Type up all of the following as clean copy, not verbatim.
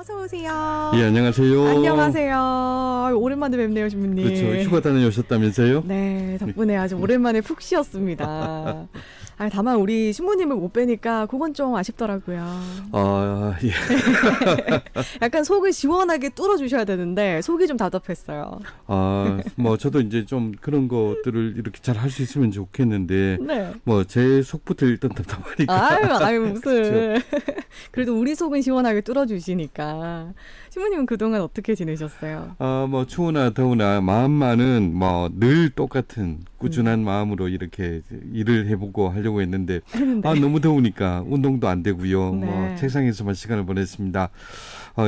어서 오세요. 예, 안녕하세요. 안녕하세요. 오랜만에 뵙네요, 신부님. 그렇죠. 휴가 다녀오셨다면서요? 네, 덕분에 아주 오랜만에 푹 쉬었습니다. 다만 우리 신부님을 못 뵈니까 그건 좀 아쉽더라고요. 아, 예. 약간 속을 시원하게 뚫어주셔야 되는데 속이 좀 답답했어요. 뭐 저도 이제 좀 그런 것들을 이렇게 잘 할 수 있으면 좋겠는데 네. 뭐 제 속부터 일단 답답하니까. 아유 무슨. 그렇죠. 그래도 우리 속은 시원하게 뚫어주시니까. 신부님은 그동안 어떻게 지내셨어요? 뭐 추우나 더우나 마음만은 뭐 늘 똑같은 꾸준한 마음으로 이렇게 일을 해보고 하려고 했는데 너무 더우니까 운동도 안 되고요. 네. 뭐 책상에서만 시간을 보냈습니다.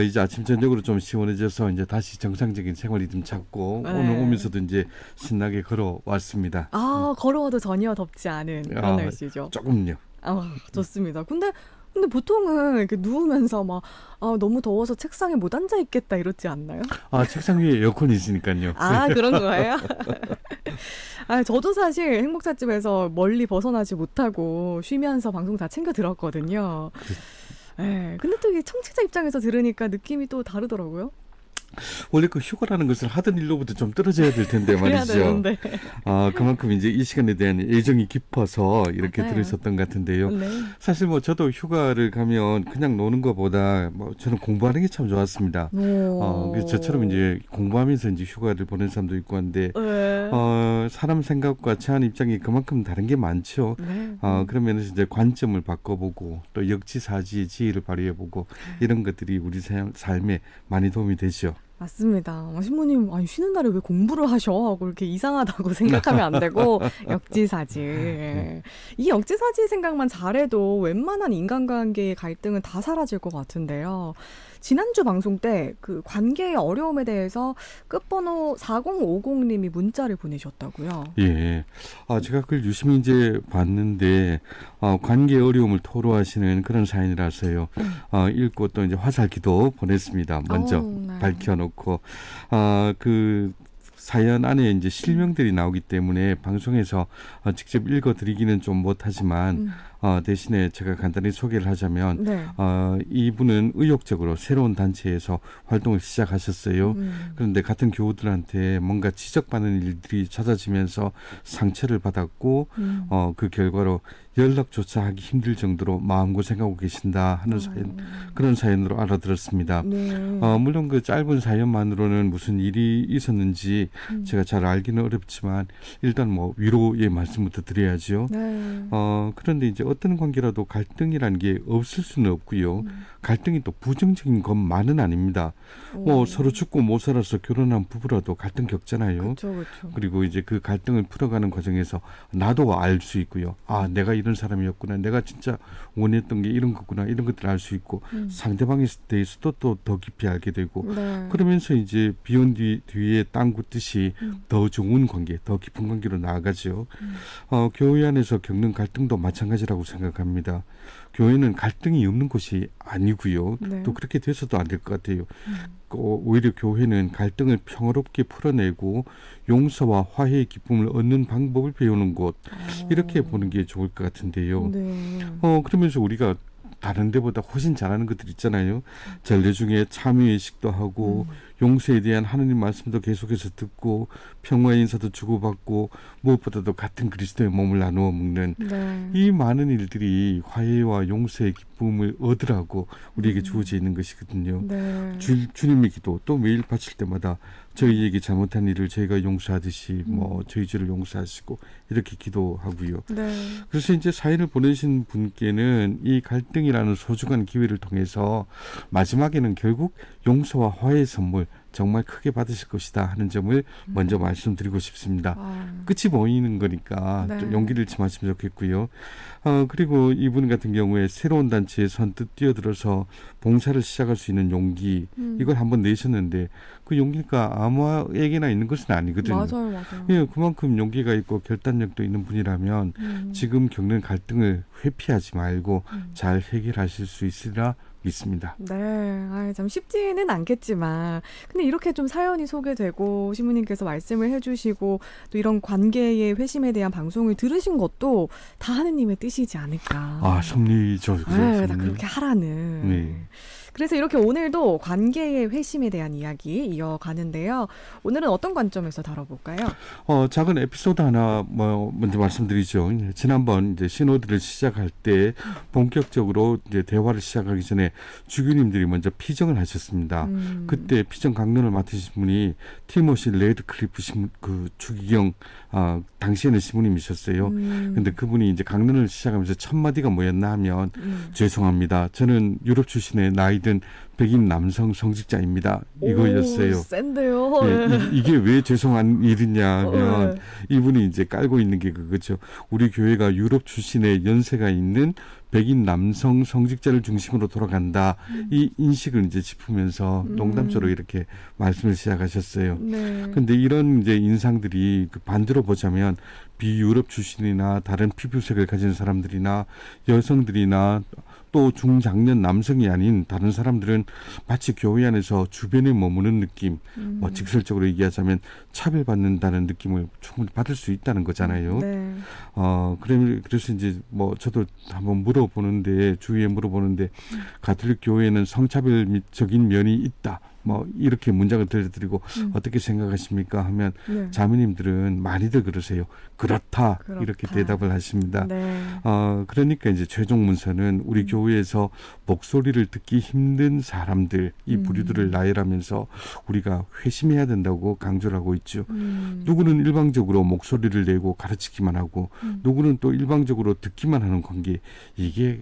이제 아침 저녁으로 좀 시원해져서 이제 다시 정상적인 생활 리듬 찾고 네. 오늘 오면서도 이제 신나게 걸어왔습니다. 걸어와도 전혀 덥지 않은 그런 날씨죠. 조금요. 좋습니다. 근데 보통은 이렇게 누우면서 막 너무 더워서 책상에 못 앉아 있겠다 이러지 않나요? 책상 위에 에어컨이 있으니까요. 그런 거예요? 저도 사실 행복찻집에서 멀리 벗어나지 못하고 쉬면서 방송 다 챙겨 들었거든요. 네, 근데 또 이게 청취자 입장에서 들으니까 느낌이 또 다르더라고요. 원래 그 휴가라는 것을 하던 일로부터 좀 떨어져야 될 텐데 말이죠. 되는데. 그만큼 이제 이 시간에 대한 애정이 깊어서 이렇게 맞아요. 들으셨던 것 같은데요. 네. 사실 뭐 저도 휴가를 가면 그냥 노는 것보다 뭐 저는 공부하는 게 참 좋았습니다. 그래서 저처럼 이제 공부하면서 이제 휴가를 보낸 사람도 있고 한데 사람 생각과 처한 입장이 그만큼 다른 게 많죠. 네. 그러면 이제 관점을 바꿔보고 또 역지사지의 지혜를 발휘해보고 이런 것들이 우리 삶에 많이 도움이 되죠. 맞습니다. 신부님, 쉬는 날에 왜 공부를 하셔? 하고 이렇게 이상하다고 생각하면 안 되고, 역지사지. 이 역지사지 생각만 잘해도 웬만한 인간관계의 갈등은 다 사라질 것 같은데요. 지난주 방송 때 그 관계의 어려움에 대해서 끝번호 4050님이 문자를 보내셨다고요. 예. 제가 그걸 유심히 이제 봤는데, 관계 어려움을 토로하시는 그런 사연이라서요. 읽고 또 이제 화살기도 보냈습니다. 먼저 네. 밝혀놓고, 그 사연 안에 이제 실명들이 나오기 때문에 방송에서 직접 읽어드리기는 좀 못하지만, 대신에 제가 간단히 소개를 하자면 네. 이분은 의욕적으로 새로운 단체에서 활동을 시작하셨어요. 그런데 같은 교우들한테 뭔가 지적받는 일들이 잦아지면서 상처를 받았고 그 결과로 연락조차 하기 힘들 정도로 마음고생하고 계신다 하는 사연, 그런 사연으로 알아들었습니다. 네. 물론 그 짧은 사연만으로는 무슨 일이 있었는지 제가 잘 알기는 어렵지만 일단 뭐 위로의 말씀부터 드려야죠. 네. 그런데 이제 어떤 관계라도 갈등이라는 게 없을 수는 없고요. 갈등이 또 부정적인 것만은 아닙니다. 뭐 서로 죽고 못 살아서 결혼한 부부라도 갈등 겪잖아요. 그렇죠. 그리고 이제 그 갈등을 풀어가는 과정에서 나도 알 수 있고요. 내가 이런 사람이었구나. 내가 진짜 원했던 게 이런 거구나. 이런 것들을 알 수 있고 상대방에 대해서도 또 더 깊이 알게 되고 네. 그러면서 이제 비온 뒤에 땅 굳듯이 더 좋은 관계, 더 깊은 관계로 나아가죠. 교회 안에서 겪는 갈등도 마찬가지라고 생각합니다. 교회는 갈등이 없는 곳이 아니고요. 네. 또 그렇게 돼서도 안 될 것 같아요. 오히려 교회는 갈등을 평화롭게 풀어내고 용서와 화해의 기쁨을 얻는 방법을 배우는 곳, 이렇게 보는 게 좋을 것 같은데요. 네. 그러면서 우리가 다른 데보다 훨씬 잘하는 것들 있잖아요. 전례 중에 참여의식도 하고 용서에 대한 하느님 말씀도 계속해서 듣고 평화의 인사도 주고받고 무엇보다도 같은 그리스도의 몸을 나누어 먹는 네. 이 많은 일들이 화해와 용서의 기쁨을 얻으라고 우리에게 주어져 있는 것이거든요. 네. 주님의 기도 또 매일 바칠 때마다 저희에게 잘못한 일을 저희가 용서하듯이 뭐 저희 죄를 용서하시고 이렇게 기도하고요. 네. 그래서 이제 사연을 보내신 분께는 이 갈등이라는 소중한 기회를 통해서 마지막에는 결국 용서와 화해의 선물 정말 크게 받으실 것이다 하는 점을 먼저 말씀드리고 싶습니다. 끝이 보이는 거니까 네. 좀 용기를 잃지 마시면 좋겠고요. 그리고 이분 같은 경우에 새로운 단체에 선뜻 뛰어들어서 봉사를 시작할 수 있는 용기 이걸 한번 내셨는데 그 용기가 아무에게나 있는 것은 아니거든요. 맞아요. 예, 그만큼 용기가 있고 결단력도 있는 분이라면 지금 겪는 갈등을 회피하지 말고 잘 해결하실 수 있으리라 믿습니다. 네, 참 쉽지는 않겠지만 근데 이렇게 좀 사연이 소개되고 신부님께서 말씀을 해주시고 또 이런 관계의 회심에 대한 방송을 들으신 것도 다 하느님의 뜻이지 않을까. 섭리죠. 네, 다 그렇게 하라는. 네. 그래서 이렇게 오늘도 관계의 회심에 대한 이야기 이어가는데요. 오늘은 어떤 관점에서 다뤄볼까요? 작은 에피소드 하나 먼저 말씀드리죠. 지난번 이제 신호들을 시작할 때 본격적으로 이제 대화를 시작하기 전에 주교님들이 먼저 피정을 하셨습니다. 그때 피정 강론을 맡으신 분이 티모시 레드클리프 그 추기경 당시에는 신부님이셨어요. 근데 그분이 이제 강론을 시작하면서 첫 마디가 뭐였나 하면 죄송합니다. 저는 유럽 출신의 나이든 백인 남성 성직자입니다. 이거였어요. 센데요. 네, 이게 왜 죄송한 일이냐 하면 이분이 이제 깔고 있는 게 그거죠. 우리 교회가 유럽 출신의 연세가 있는 백인 남성 성직자를 중심으로 돌아간다. 이 인식을 이제 짚으면서 농담조로 이렇게 말씀을 시작하셨어요. 근데 이런 이제 인상들이 반대로 보자면 비유럽 출신이나 다른 피부색을 가진 사람들이나 여성들이나 또 중장년 남성이 아닌 다른 사람들은 마치 교회 안에서 주변에 머무는 느낌, 직설적으로 얘기하자면 차별받는다는 느낌을 충분히 받을 수 있다는 거잖아요. 네. 그래서 이제 저도 한번 물어보는데 주위에 물어보는데 가톨릭 교회에는 성차별적인 면이 있다. 이렇게 문장을 들려드리고 어떻게 생각하십니까 하면 자매님들은 많이들 그러세요. 그렇다. 이렇게 대답을 하십니다. 네. 그러니까 이제 최종 문서는 우리 교회에서 목소리를 듣기 힘든 사람들, 이 부류들을 나열하면서 우리가 회심해야 된다고 강조를 하고 있죠. 누구는 일방적으로 목소리를 내고 가르치기만 하고 누구는 또 일방적으로 듣기만 하는 관계, 이게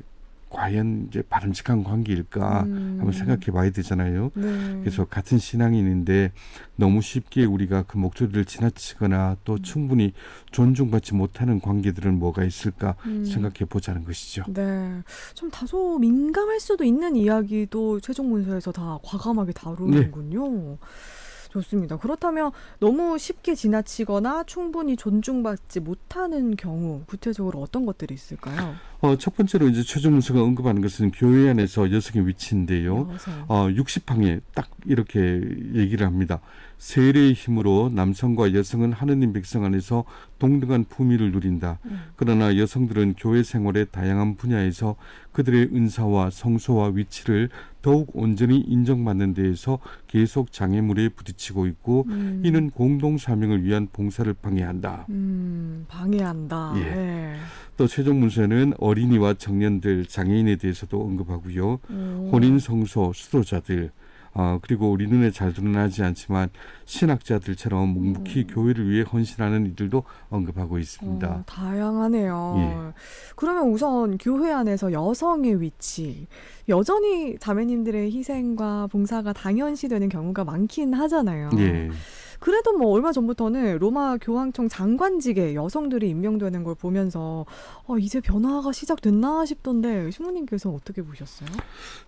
과연 이제 바람직한 관계일까 한번 생각해 봐야 되잖아요. 그래서 같은 신앙인인데 너무 쉽게 우리가 그 목소리를 지나치거나 또 충분히 존중받지 못하는 관계들은 뭐가 있을까 생각해 보자는 것이죠. 네, 좀 다소 민감할 수도 있는 이야기도 최종 문서에서 다 과감하게 다루는군요. 네. 좋습니다. 그렇다면 너무 쉽게 지나치거나 충분히 존중받지 못하는 경우 구체적으로 어떤 것들이 있을까요? 첫 번째로 이제 최종 문서가 언급하는 것은 교회 안에서 여성의 위치인데요. 60항에 딱 이렇게 얘기를 합니다. 세례의 힘으로 남성과 여성은 하느님 백성 안에서 동등한 품위를 누린다. 그러나 여성들은 교회 생활의 다양한 분야에서 그들의 은사와 성소와 위치를 더욱 온전히 인정받는 데에서 계속 장애물에 부딪히고 있고 이는 공동 사명을 위한 봉사를 방해한다. 방해한다. 예. 네. 또 최종 문서는 어린이와 청년들, 장애인에 대해서도 언급하고요. 혼인 성소 수도자들, 그리고 우리 눈에 잘 드러나지 않지만 신학자들처럼 묵묵히 교회를 위해 헌신하는 이들도 언급하고 있습니다. 다양하네요. 예. 그러면 우선 교회 안에서 여성의 위치, 여전히 자매님들의 희생과 봉사가 당연시되는 경우가 많긴 하잖아요. 예. 그래도 얼마 전부터는 로마 교황청 장관직에 여성들이 임명되는 걸 보면서 이제 변화가 시작됐나 싶던데 신부님께서 어떻게 보셨어요?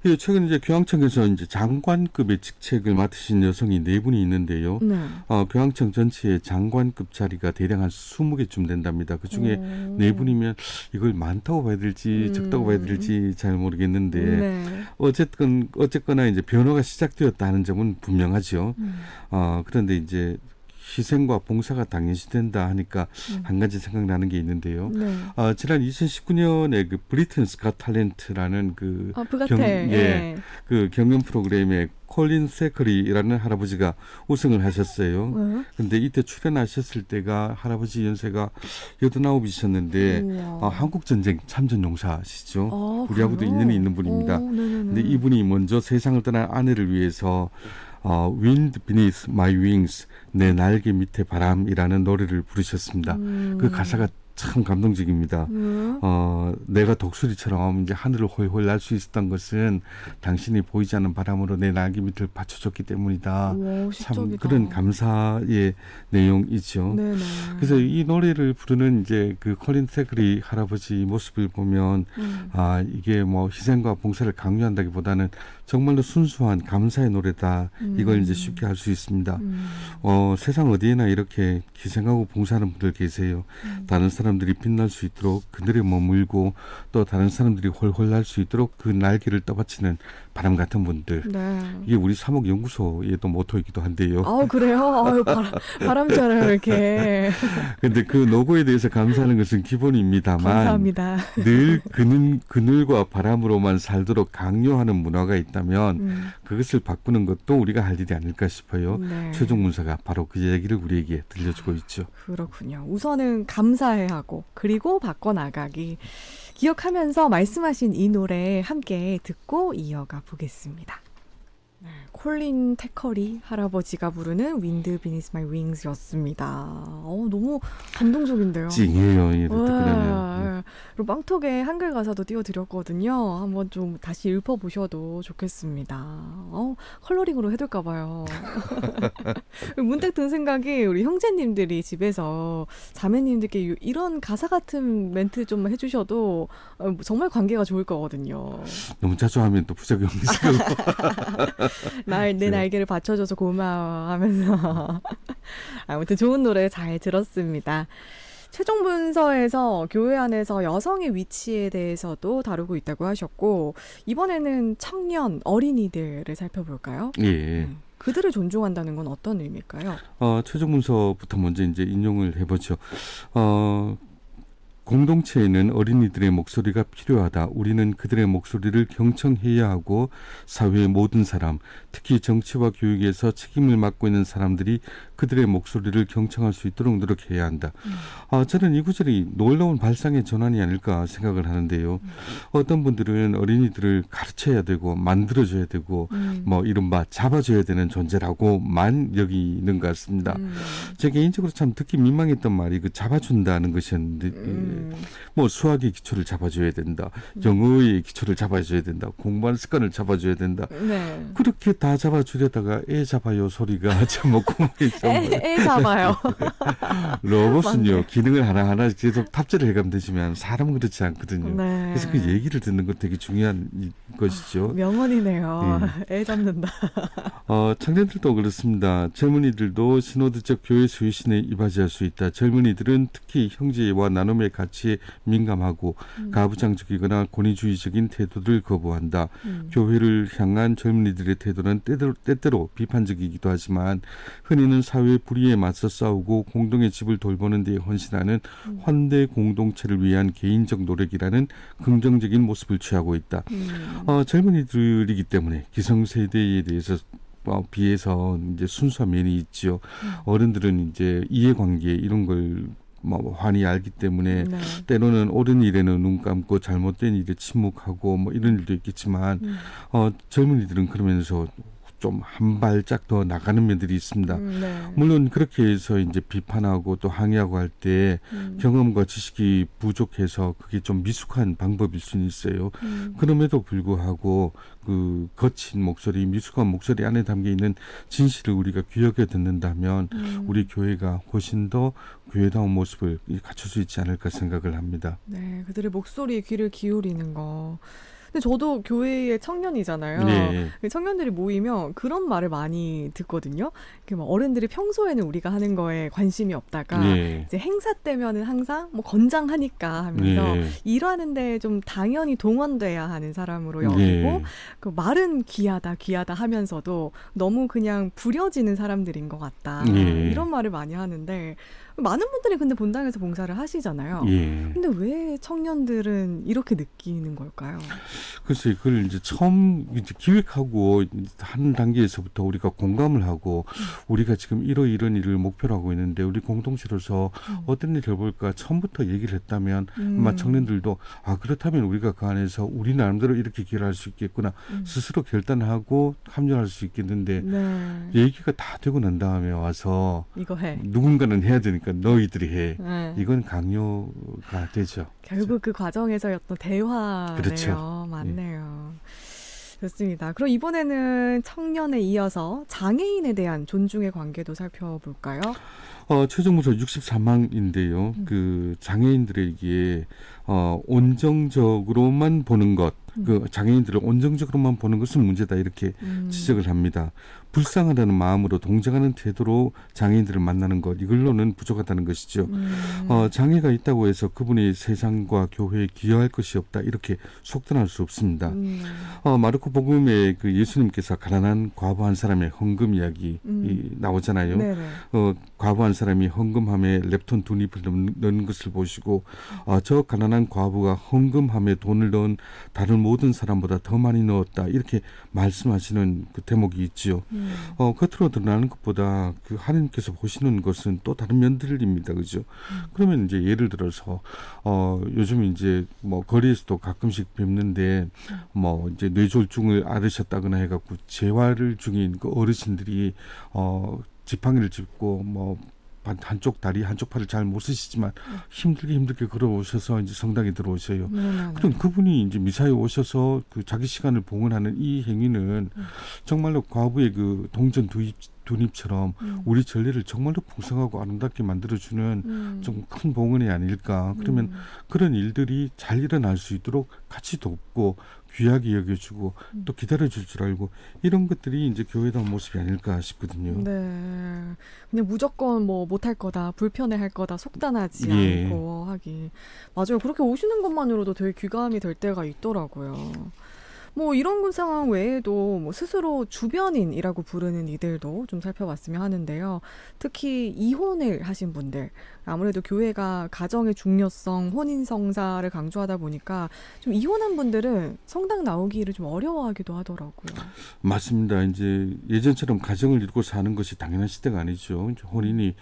예, 최근 이제 교황청에서 이제 장관급의 직책을 맡으신 여성이 4분이 있는데요. 네. 교황청 전체의 장관급 자리가 대략 한 20개쯤 된답니다. 그 중에 4분이면 이걸 많다고 봐야 될지 적다고 봐야 될지 잘 모르겠는데 네. 어쨌거나 이제 변화가 시작되었다는 점은 분명하죠. 그런데 이제 희생과 봉사가 당연시된다 하니까 한 가지 생각나는 게 있는데요. 네. 지난 2019년에 그 브리튼스 갓 탤런트라는 그 그 경연 프로그램에 콜린 세커리라는 할아버지가 우승을 하셨어요. 근데 이때 출연하셨을 때가 할아버지 연세가 89이셨는데 한국 전쟁 참전 용사시죠. 우리하고도 인연이 있는 분입니다. 근데 이분이 먼저 세상을 떠난 아내를 위해서 Wind Beneath My Wings, 내 날개 밑에 바람이라는 노래를 부르셨습니다. 그 가사가 참 감동적입니다. 내가 독수리처럼 이제 하늘을 홀홀 날 수 있었던 것은 당신이 보이지 않는 바람으로 내 날개 밑을 받쳐줬기 때문이다. 참 그런 감사의 내용이죠. 네네. 그래서 이 노래를 부르는 이제 그 콜린 세커리 할아버지 모습을 보면 이게 희생과 봉사를 강요한다기보다는 정말로 순수한 감사의 노래다. 이걸 이제 쉽게 알 수 있습니다. 세상 어디에나 이렇게 희생하고 봉사하는 분들 계세요. 다른 사람 사람들이 빛날 수 있도록 그늘에 머물고 또 다른 사람들이 홀홀 날 수 있도록 그 날개를 떠받치는 바람 같은 분들. 네. 이게 우리 사목연구소의 또 모토이기도 한데요. 그래요? 아유, 바람처럼 이렇게. 근데 그 노고에 대해서 감사하는 것은 기본입니다만 감사합니다. 늘 그늘과 바람으로만 살도록 강요하는 문화가 있다면 그것을 바꾸는 것도 우리가 할 일이 아닐까 싶어요. 네. 최종 문서가 바로 그 얘기를 우리에게 들려주고 있죠. 그렇군요. 우선은 감사해야 하고 그리고 바꿔나가기. 기억하면서 말씀하신 이 노래 함께 듣고 이어가 보겠습니다. 네, 콜린 태커리 할아버지가 부르는 Wind Beneath My Wings 였습니다. 너무 감동적인데요. 찡해요. 이렇게 그러면. 그리고 빵톡에 한글 가사도 띄워드렸거든요. 한번 좀 다시 읊어보셔도 좋겠습니다. 컬러링으로 해둘까 봐요. 문득 든 생각이 우리 형제님들이 집에서 자매님들께 이런 가사 같은 멘트 좀 해주셔도 정말 관계가 좋을 거거든요. 너무 자주 하면 또 부작용이 있고. 내 날개를 받쳐줘서 고마워 하면서 아무튼 좋은 노래 잘 들었습니다. 최종 문서에서 교회 안에서 여성의 위치에 대해서도 다루고 있다고 하셨고 이번에는 청년, 어린이들을 살펴볼까요? 예. 그들을 존중한다는 건 어떤 의미일까요? 최종 문서부터 먼저 이제 인용을 해보죠. 공동체에는 어린이들의 목소리가 필요하다. 우리는 그들의 목소리를 경청해야 하고 사회의 모든 사람, 특히 정치와 교육에서 책임을 맡고 있는 사람들이 그들의 목소리를 경청할 수 있도록 노력해야 한다. 저는 이 구절이 놀라운 발상의 전환이 아닐까 생각을 하는데요. 어떤 분들은 어린이들을 가르쳐야 되고 만들어줘야 되고 뭐 이른바 잡아줘야 되는 존재라고만 여기는 것 같습니다. 제 개인적으로 참 듣기 민망했던 말이 그 잡아준다는 것이었는데 뭐 수학의 기초를 잡아줘야 된다. 영어의 기초를 잡아줘야 된다. 공부하는 습관을 잡아줘야 된다. 네. 그렇게 다 잡아주려다가 애 잡아요 소리가 참 먹구멍이 애 잡아요. 로봇은요 기능을 하나하나 계속 탑재를 해가면 되지만 사람은 그렇지 않거든요. 네. 그래서 그 얘기를 듣는 건 되게 중요한 것이죠. 명언이네요. 애 잡는다. 청년들도 그렇습니다. 젊은이들도 신호드적 교회 수유신에 이바지할 수 있다. 젊은이들은 특히 형제와 나눔의 가치에 민감하고 가부장적이거나 권위주의적인 태도를 거부한다. 교회를 향한 젊은이들의 태도는 때때로 비판적이기도 하지만 흔히는 사회 불의에 맞서 싸우고 공동의 집을 돌보는 데 헌신하는 환대 공동체를 위한 개인적 노력이라는 긍정적인 모습을 취하고 있다. 젊은이들이기 때문에 기성세대에 대해서 비해서 이제 순수한 면이 있죠. 어른들은 이제 이해관계 이런 걸 환히 알기 때문에 네. 때로는 옳은 일에는 눈 감고 잘못된 일에 침묵하고 뭐 이런 일도 있겠지만 젊은이들은 그러면서 좀 한 발짝 더 나가는 면들이 있습니다. 네. 물론 그렇게 해서 이제 비판하고 또 항의하고 할 때 경험과 지식이 부족해서 그게 좀 미숙한 방법일 수는 있어요. 그럼에도 불구하고 그 거친 목소리, 미숙한 목소리 안에 담겨 있는 진실을 우리가 귀하게 듣는다면 우리 교회가 훨씬 더 교회다운 모습을 갖출 수 있지 않을까 생각을 합니다. 네, 그들의 목소리에 귀를 기울이는 거. 근데 저도 교회의 청년이잖아요. 네. 청년들이 모이면 그런 말을 많이 듣거든요. 막 어른들이 평소에는 우리가 하는 거에 관심이 없다가 네. 이제 행사 때면은 항상 뭐 건장하니까 하면서 네. 일하는데 좀 당연히 동원돼야 하는 사람으로 여기고 네. 그 말은 귀하다 하면서도 너무 그냥 부려지는 사람들인 것 같다. 네. 이런 말을 많이 하는데 많은 분들이 근데 본당에서 봉사를 하시잖아요. 예. 근데 왜 청년들은 이렇게 느끼는 걸까요? 글쎄, 그걸 이제 처음 이제 기획하고 하는 단계에서부터 우리가 공감을 하고 우리가 지금 이런 일을 목표로 하고 있는데 우리 공동체로서 어떤 일을 해볼까 처음부터 얘기를 했다면 아마 청년들도 그렇다면 우리가 그 안에서 우리 나름대로 이렇게 길할 수 있겠구나 스스로 결단하고 합류할 수 있겠는데 네. 얘기가 다 되고 난 다음에 와서 이거 해. 누군가는 해야 되니까 너희들이 해. 네. 이건 강요가 되죠. 결국 그 과정에서의 어떤 대화네요. 그렇죠. 맞네요. 좋습니다. 그럼 이번에는 청년에 이어서 장애인에 대한 존중의 관계도 살펴볼까요? 최종 문서 63항인데요. 그 장애인들에게 온정적으로만 보는 것, 그 장애인들을 온정적으로만 보는 것은 문제다 이렇게 지적을 합니다. 불쌍하다는 마음으로 동정하는 태도로 장애인들을 만나는 것 이걸로는 부족하다는 것이죠. 장애가 있다고 해서 그분이 세상과 교회에 기여할 것이 없다 이렇게 속단할 수 없습니다. 마르코 복음에 그 예수님께서 가난한 과부 한 사람의 헌금 이야기 나오잖아요. 과부 한 사람이 헌금함에 렙톤 두 잎을 넣는 것을 보시고 저 가난한 과부가 헌금함에 돈을 넣은 다른 모든 사람보다 더 많이 넣었다 이렇게 말씀하시는 그 대목이 있지요. 겉으로 드러나는 것보다 그 하나님께서 보시는 것은 또 다른 면들입니다, 그죠? 그러면 이제 예를 들어서 요즘 이제 뭐 거리에서도 가끔씩 뵙는데 뭐 이제 뇌졸중을 앓으셨다거나 해갖고 재활을 중인 그 어르신들이 지팡이를 짚고 뭐 한쪽 다리, 한쪽 팔을 잘 못 쓰시지만 힘들게 걸어오셔서 이제 성당에 들어오셔요. 그럼 그분이 이제 미사에 오셔서 그 자기 시간을 봉헌하는 이 행위는 정말로 과부의 그 동전 두 잎처럼 우리 전례를 정말로 풍성하고 아름답게 만들어주는 좀 큰 봉헌이 아닐까. 그러면 그런 일들이 잘 일어날 수 있도록 같이 돕고 귀하게 여겨주고 또 기다려줄 줄 알고 이런 것들이 이제 교회다운 모습이 아닐까 싶거든요. 네, 그냥 무조건 뭐 못할 거다, 불편해할 거다, 속단하지 않고 하기. 맞아요. 그렇게 오시는 것만으로도 되게 귀감이 될 때가 있더라고요. 뭐 이런 상황 외에도 뭐 스스로 주변인이라고 부르는 이들도 좀 살펴봤으면 하는데요. 특히 이혼을 하신 분들, 아무래도 교회가 가정의 중요성, 혼인 성사를 강조하다 보니까 좀 이혼한 분들은 성당 나오기를 좀 어려워하기도 하더라고요. 맞습니다. 이제 예전처럼 가정을 이루고 사는 것이 당연한 시대가 아니죠. 이제 혼인이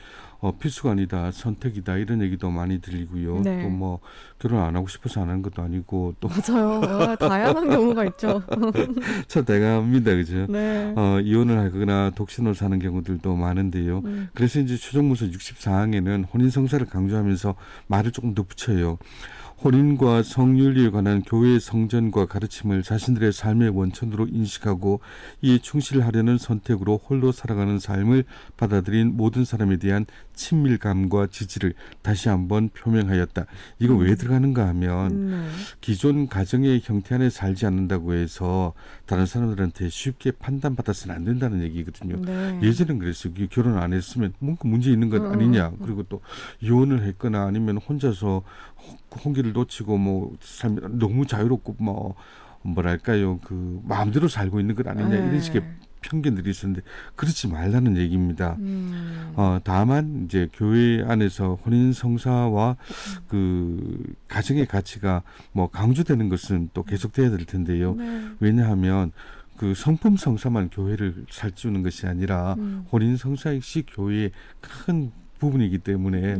필수가 아니다, 선택이다 이런 얘기도 많이 들리고요. 또 뭐 결혼 안 하고 싶어서 안 하는 것도 아니고 또 맞아요. 다양한 경우가 있죠. 참 다양합니다, 그죠? 네. 이혼을 하거나 독신으로 사는 경우들도 많은데요. 그래서 이제 최종문서 64항에는 혼인 성사를 강조하면서 말을 조금 더 붙여요. 혼인과 성윤리에 관한 교회의 성전과 가르침을 자신들의 삶의 원천으로 인식하고 이에 충실하려는 선택으로 홀로 살아가는 삶을 받아들인 모든 사람에 대한 친밀감과 지지를 다시 한번 표명하였다. 이거 왜 들어가는가 하면 기존 가정의 형태 안에 살지 않는다고 해서 다른 사람들한테 쉽게 판단받아서는 안 된다는 얘기거든요. 예전엔 그랬어요. 결혼 안 했으면 뭔가 문제 있는 것 아니냐. 그리고 또 이혼을 했거나 아니면 혼자서 혼기를 놓치고 뭐 삶이 너무 자유롭고 뭐 뭐랄까요 그 마음대로 살고 있는 것 아니냐 이런 식의 편견들이 있었는데 그렇지 말라는 얘기입니다. 다만 이제 교회 안에서 혼인 성사와 그 가정의 가치가 뭐 강조되는 것은 또 계속돼야 될 텐데요. 왜냐하면 그 성품 성사만 교회를 살찌우는 것이 아니라 혼인 성사 역시 교회의 큰 부분이기 때문에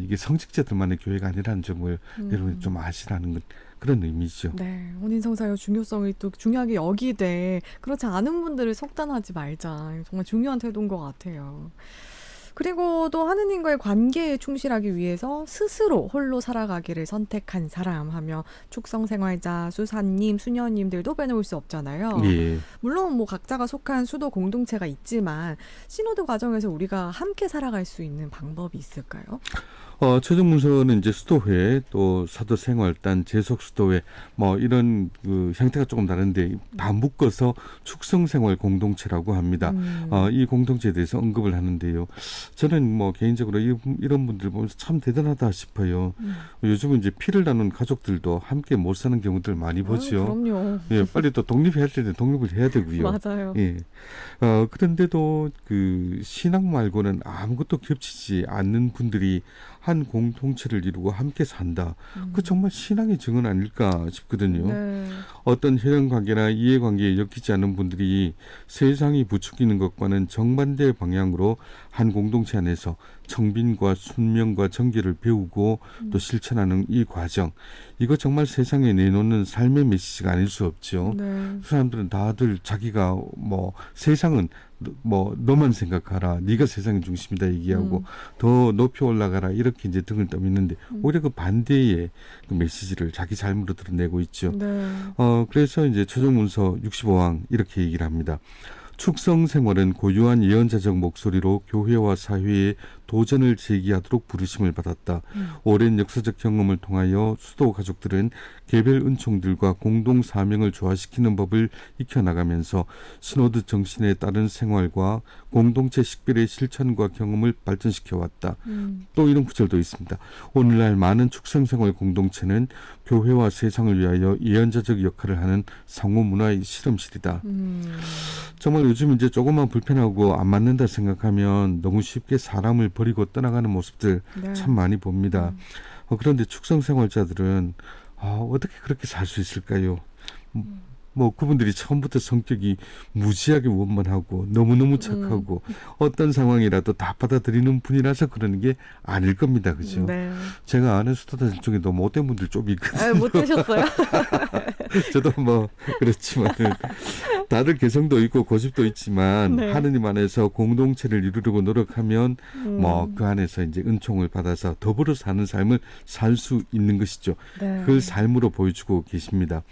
이게 성직자들만의 교회가 아니라는 점을 여러분이 좀 아시라는 것, 그런 의미죠. 네, 혼인성사의 중요성을 또 중요하게 여기되 그렇지 않은 분들을 속단하지 말자. 정말 중요한 태도인 것 같아요. 그리고 또 하느님과의 관계에 충실하기 위해서 스스로 홀로 살아가기를 선택한 사람 하며 축성생활자, 수사님, 수녀님들도 빼놓을 수 없잖아요. 물론 뭐 각자가 속한 수도 공동체가 있지만 시노드 과정에서 우리가 함께 살아갈 수 있는 방법이 있을까요? 최종 문서는 이제 수도회 또 사도생활단 재속수도회 뭐 이런 그 형태가 조금 다른데 다 묶어서 축성생활 공동체라고 합니다. 이 공동체에 대해서 언급을 하는데요. 저는 뭐 개인적으로 이런 분들 보면서 참 대단하다 싶어요. 요즘은 이제 피를 나눈 가족들도 함께 못 사는 경우들 많이 보죠. 그럼요. 빨리 또 독립해야 될 때 독립을 해야 되고요. 맞아요. 그런데도 그 신앙 말고는 아무것도 겹치지 않는 분들이 한 공동체를 이루고 함께 산다. 그 정말 신앙의 증언 아닐까 싶거든요. 어떤 혈연관계나 이해관계에 엮이지 않은 분들이 세상이 부추기는 것과는 정반대 방향으로 한 공동체 안에서 청빈과 순명과 정결을 배우고 또 실천하는 이 과정, 이거 정말 세상에 내놓는 삶의 메시지가 아닐 수 없죠. 사람들은 다들 자기가 뭐 세상은 뭐 너만 생각하라, 네가 세상의 중심이다 얘기하고 더 높이 올라가라 이렇게 이제 등을 떠미는데 오히려 그 반대의 그 메시지를 자기 삶으로 드러내고 있죠. 그래서 이제 최종문서 65항 이렇게 얘기를 합니다. 축성 생활은 고유한 예언자적 목소리로 교회와 사회에 도전을 제기하도록 부르심을 받았다. 오랜 역사적 경험을 통하여 수도 가족들은 개별 은총들과 공동 사명을 조화시키는 법을 익혀나가면서 스노드 정신에 따른 생활과 공동체 식별의 실천과 경험을 발전시켜왔다. 또 이런 구절도 있습니다. 오늘날 많은 축성생활 공동체는 교회와 세상을 위하여 예언자적 역할을 하는 상호문화의 실험실이다. 정말 요즘 이제 조금만 불편하고 안 맞는다 생각하면 너무 쉽게 사람을 버리고 떠나가는 모습들 네. 참 많이 봅니다. 그런데 축성생활자들은 어떻게 그렇게 살 수 있을까요? 뭐 그분들이 처음부터 성격이 무지하게 원만하고 너무너무 착하고 어떤 상황이라도 다 받아들이는 분이라서 그러는 게 아닐 겁니다. 그죠? 네. 제가 아는 수도자들 중에도 못된 분들 좀 있거든요. 못 되셨어요? 저도 뭐 그렇지만 다들 개성도 있고 고집도 있지만 네. 하느님 안에서 공동체를 이루려고 노력하면 뭐 그 안에서 이제 은총을 받아서 더불어 사는 삶을 살 수 있는 것이죠. 네. 그 삶으로 보여주고 계십니다.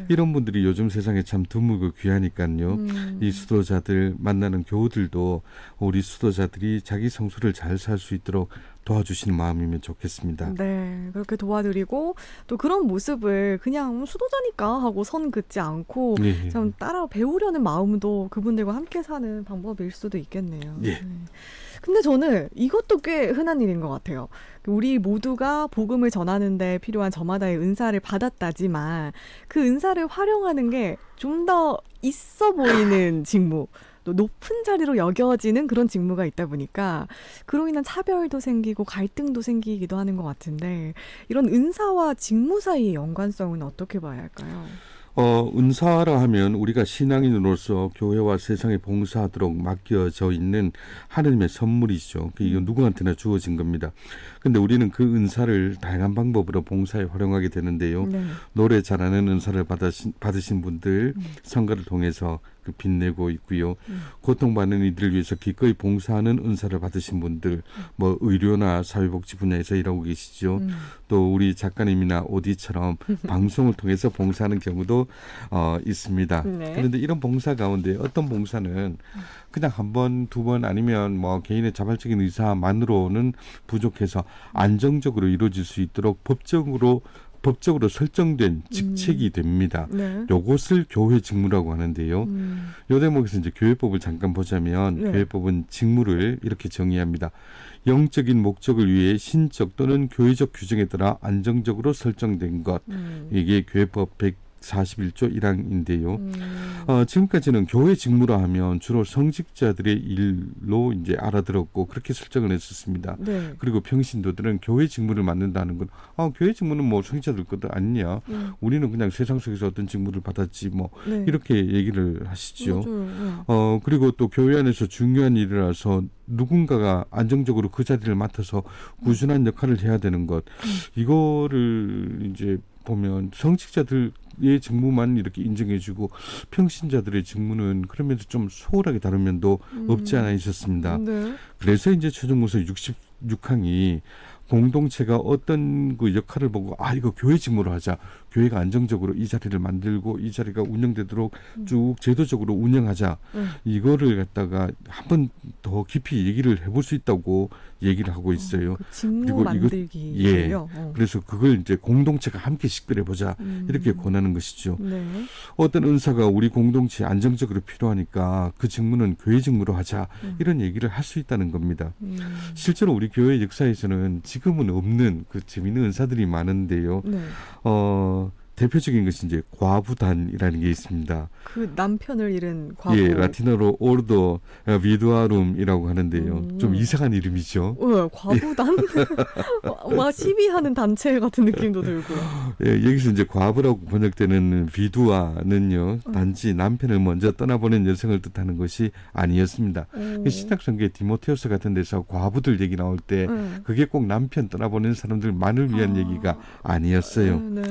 이런 분들이 요즘 세상에 참 드물고 귀하니까요. 이 수도자들 만나는 교우들도 우리 수도자들이 자기 성수를 잘 살 수 있도록 도와주시는 마음이면 좋겠습니다. 네, 그렇게 도와드리고 또 그런 모습을 그냥 수도자니까 하고 선 긋지 않고 예. 좀 따라 배우려는 마음도 그분들과 함께 사는 방법일 수도 있겠네요. 예. 네. 근데 저는 이것도 꽤 흔한 일인 것 같아요. 우리 모두가 복음을 전하는 데 필요한 저마다의 은사를 받았다지만 그 은사를 활용하는 게 좀 더 있어 보이는 직무, 또 높은 자리로 여겨지는 그런 직무가 있다 보니까 그로 인한 차별도 생기고 갈등도 생기기도 하는 것 같은데 이런 은사와 직무 사이의 연관성은 어떻게 봐야 할까요? 은사라 하면 우리가 신앙인으로서 교회와 세상에 봉사하도록 맡겨져 있는 하나님의 선물이죠. 이건 누구한테나 주어진 겁니다. 근데 우리는 그 은사를 다양한 방법으로 봉사에 활용하게 되는데요. 네. 노래 잘하는 은사를 받으신 분들 선거를 통해서 빛내고 있고요. 고통받는 이들을 위해서 기꺼이 봉사하는 은사를 받으신 분들, 뭐 의료나 사회복지 분야에서 일하고 계시죠. 또 우리 작가님이나 오디처럼 방송을 통해서 봉사하는 경우도 있습니다. 네. 그런데 이런 봉사 가운데 어떤 봉사는 그냥 한 번, 두 번 아니면 뭐 개인의 자발적인 의사만으로는 부족해서 안정적으로 이루어질 수 있도록 법적으로 설정된 직책이 됩니다. 네. 요것을 교회 직무라고 하는데요. 요 대목에서 이제 교회법을 잠깐 보자면 네. 교회법은 직무를 이렇게 정의합니다. 영적인 목적을 위해 신적 또는 교회적 규정에 따라 안정적으로 설정된 것. 이게 교회법 141조 1항인데요. 지금까지는 교회 직무라 하면 주로 성직자들의 일로 이제 알아들었고 그렇게 설정을 했었습니다. 네. 그리고 평신도들은 교회 직무를 맡는다는 건 교회 직무는 뭐 성직자들 것도 아니냐. 우리는 그냥 세상 속에서 어떤 직무를 받았지 뭐 네. 이렇게 얘기를 하시죠. 맞아요. 그리고 또 교회 안에서 중요한 일이라서 누군가가 안정적으로 그 자리를 맡아서 꾸준한 역할을 해야 되는 것. 이거를 이제 보면 성직자들의 직무만 이렇게 인정해주고 평신자들의 직무는 그러면서 좀 소홀하게 다룬 면도 없지 않아 있었습니다. 네. 그래서 이제 최종문서 66항이 공동체가 어떤 그 역할을 보고 이거 교회 직무로 하자. 교회가 안정적으로 이 자리를 만들고 이 자리가 운영되도록 쭉 제도적으로 운영하자. 이거를 갖다가 한 번 더 깊이 얘기를 해볼 수 있다고 얘기를 하고 있어요. 그 직무 그리고 만들기요. 그래서 그걸 이제 공동체가 함께 식별해 보자. 이렇게 권하는 것이죠. 네. 어떤 은사가 우리 공동체에 안정적으로 필요하니까 그 직무는 교회 직무로 하자. 이런 얘기를 할 수 있다는 겁니다. 실제로 우리 교회 역사에서는 지금은 없는 그 재미있는 은사들이 많은데요. 네. 대표적인 것이 이제 과부단이라는 게 있습니다. 그 남편을 잃은 과부. 예, 라틴어로 오르도 비두아룸이라고 하는데요. 좀 이상한 이름이죠. 과부단? 와, 시비하는 단체 같은 느낌도 들고. 예, 여기서 이제 과부라고 번역되는 비두아는요, 단지 남편을 먼저 떠나보낸 여성을 뜻하는 것이 아니었습니다. 신약성경 디모테후서 같은 데서 과부들 얘기 나올 때 그게 꼭 남편 떠나보낸 사람들만을 위한 얘기가 아니었어요. 네.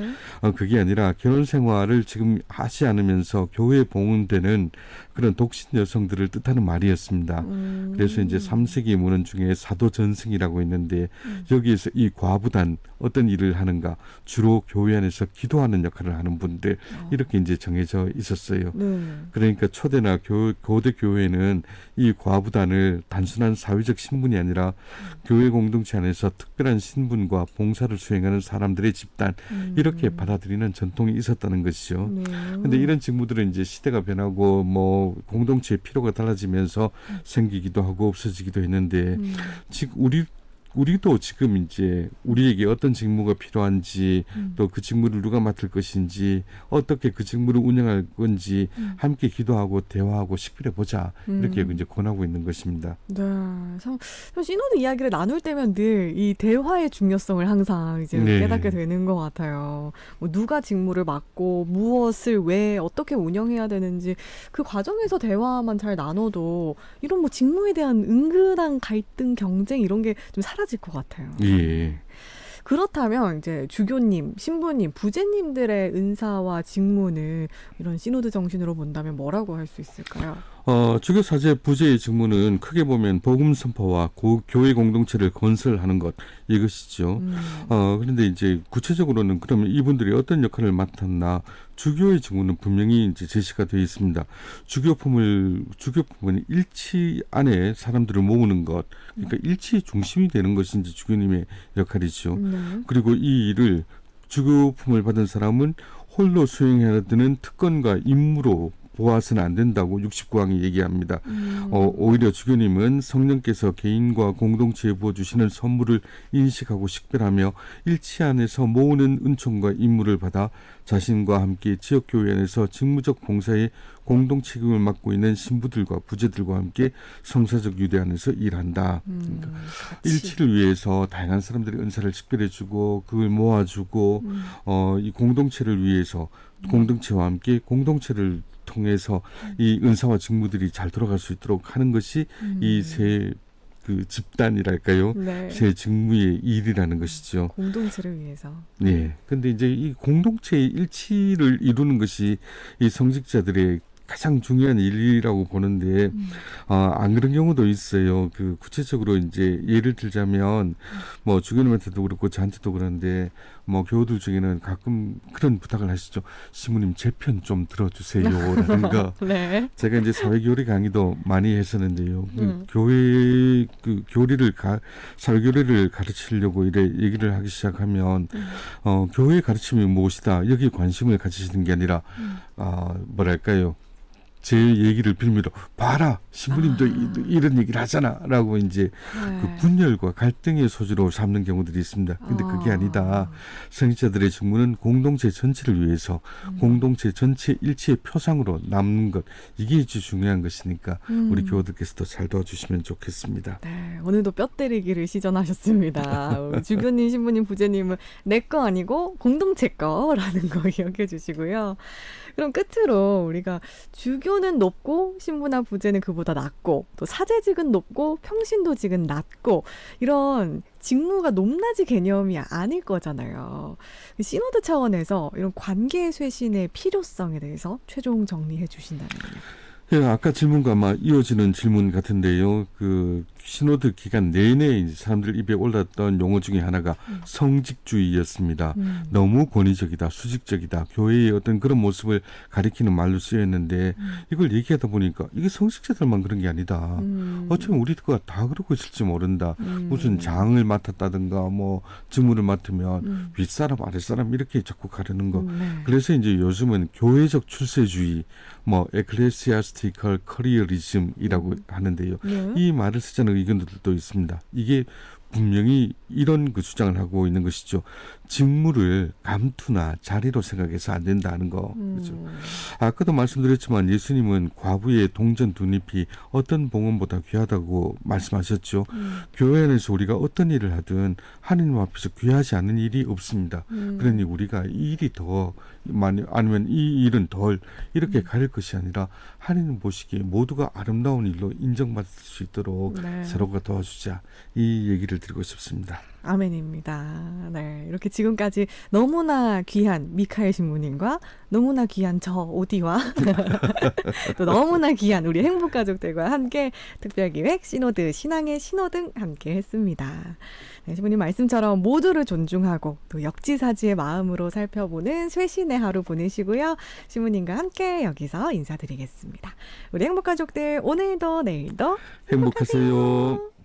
그게 아니라 결혼 생활을 지금 하지 않으면서 교회에 봉헌되는 그런 독신 여성들을 뜻하는 말이었습니다. 그래서 이제 3세기 문헌 중에 사도 전승이라고 있는데 여기에서 이 과부단 어떤 일을 하는가 주로 교회 안에서 기도하는 역할을 하는 분들 이렇게 이제 정해져 있었어요. 네. 그러니까 초대나 고대 교회는 이 과부단을 단순한 사회적 신분이 아니라 교회 공동체 안에서 특별한 신분과 봉사를 수행하는 사람들의 집단 이렇게 받아들이는 전통이 있었다는 것이죠. 네. 근데 이런 직무들은 이제 시대가 변하고 뭐 공동체의 필요가 달라지면서 생기기도 하고 없어지기도 했는데 지금 우리도 지금 이제 우리에게 어떤 직무가 필요한지 또 그 직무를 누가 맡을 것인지 어떻게 그 직무를 운영할 건지 함께 기도하고 대화하고 식별해 보자 이렇게 이제 권하고 있는 것입니다. 네. 참 신호도 이야기를 나눌 때면 늘 이 대화의 중요성을 항상 이제 네. 깨닫게 되는 것 같아요. 뭐 누가 직무를 맡고 무엇을 왜 어떻게 운영해야 되는지 그 과정에서 대화만 잘 나눠도 이런 뭐 직무에 대한 은근한 갈등, 경쟁 이런 게 좀 사라질 것 같아요. 예. 그렇다면 이제 주교님, 신부님, 부제님들의 은사와 직무는 이런 시노드 정신으로 본다면 뭐라고 할 수 있을까요? 주교 사제 부제의 직무는 크게 보면 복음 선포와 교회 공동체를 건설하는 것 이것이죠. 그런데 이제 구체적으로는 그러면 이분들이 어떤 역할을 맡았나 주교의 직무는 분명히 이제 제시가 되어 있습니다. 주교품은 일치 안에 사람들을 모으는 것, 그러니까 일치의 중심이 되는 것이 이제 주교님의 역할이죠. 그리고 이 일을 주교품을 받은 사람은 홀로 수행해야 되는 특권과 임무로 보아서는 안 된다고 69항이 얘기합니다. 오히려 주교님은 성령께서 개인과 공동체에 부어주시는 선물을 인식하고 식별하며 일치 안에서 모으는 은총과 임무를 받아 자신과 함께 지역교회 안에서 직무적 봉사에 공동 책임을 맡고 있는 신부들과 부제들과 함께 성사적 유대 안에서 일한다. 그러니까 일치를 위해서 다양한 사람들의 은사를 식별해주고 그걸 모아주고 이 공동체를 위해서 공동체와 함께 공동체를 통해서 이 은사와 직무들이 잘 돌아갈 수 있도록 하는 것이 이 세 그 집단이랄까요? 네. 세 직무의 일이라는 것이죠. 공동체를 위해서. 네. 근데 이제 이 공동체의 일치를 이루는 것이 이 성직자들의 가장 중요한 일이라고 보는데 안 그런 경우도 있어요. 그 구체적으로 이제 예를 들자면 뭐 주교님한테도 그렇고 저한테도 그런데 뭐 교우들 중에는 가끔 그런 부탁을 하시죠. 시무님 제 편 좀 들어주세요라든가. 네. 제가 이제 사회교리 강의도 많이 했었는데요. 교회 그 사회교리를 가르치려고 이래 얘기를 하기 시작하면 교회 가르침이 무엇이다 여기에 관심을 가지시는 게 아니라 뭐랄까요? 제 얘기를 빌미로 봐라 신부님도 이런 얘기를 하잖아라고 이제 그 분열과 갈등의 소지로 삼는 경우들이 있습니다. 근데 그게 아니다. 성직자들의 직무는 공동체 전체를 위해서 공동체 전체 일치의 표상으로 남는 것 이게 이제 중요한 것이니까 우리 교우들께서도 잘 도와주시면 좋겠습니다. 네, 오늘도 뼈 때리기를 시전하셨습니다. 우리 주교님, 신부님, 부제님은 내 거 아니고 공동체 거라는 거 기억해 주시고요. 그럼 끝으로 우리가 주교는 높고 신부나 부제는 그보다 낮고 또 사제직은 높고 평신도직은 낮고 이런 직무가 높낮이 개념이 아닐 거잖아요. 시노드 차원에서 이런 관계 쇄신의 필요성에 대해서 최종 정리해 주신다면요. 예, 아까 질문과 아마 이어지는 질문 같은데요. 그 신호드 기간 내내 이제 사람들 입에 올랐던 용어 중에 하나가 성직주의였습니다. 너무 권위적이다, 수직적이다, 교회의 어떤 그런 모습을 가리키는 말로 쓰였는데 이걸 얘기하다 보니까 이게 성직자들만 그런 게 아니다. 어쩌면 우리가 다 그러고 있을지 모른다. 무슨 장을 맡았다든가 뭐 직무를 맡으면 윗사람 아랫사람 이렇게 자꾸 가르는 거. 그래서 이제 요즘은 교회적 출세주의 뭐 에클레시아스티컬 커리어리즘이라고 하는데요. 이 말을 쓰자는 의견들도 있습니다. 이게 분명히 이런 그 주장을 하고 있는 것이죠. 직무를 감투나 자리로 생각해서 안 된다는 거. 그렇죠. 아까도 말씀드렸지만 예수님은 과부의 동전 두 잎이 어떤 봉헌보다 귀하다고 말씀하셨죠. 교회 안에서 우리가 어떤 일을 하든 하나님 앞에서 귀하지 않은 일이 없습니다. 그러니 우리가 이 일이 더 많이 아니면 이 일은 덜 이렇게 가릴 것이 아니라 하나님 보시기에 모두가 아름다운 일로 인정받을 수 있도록 서로가 도와주자 이 얘기를 드리고 싶습니다. 아멘입니다. 네, 이렇게 지금까지 너무나 귀한 미카엘 신부님과 너무나 귀한 저 오디와 또 너무나 귀한 우리 행복가족들과 함께 특별기획 시노드 신앙의 신호등 함께 했습니다. 네, 신부님 말씀처럼 모두를 존중하고 또 역지사지의 마음으로 살펴보는 쇄신의 하루 보내시고요. 신부님과 함께 여기서 인사드리겠습니다. 우리 행복가족들 오늘도 내일도 행복하세요.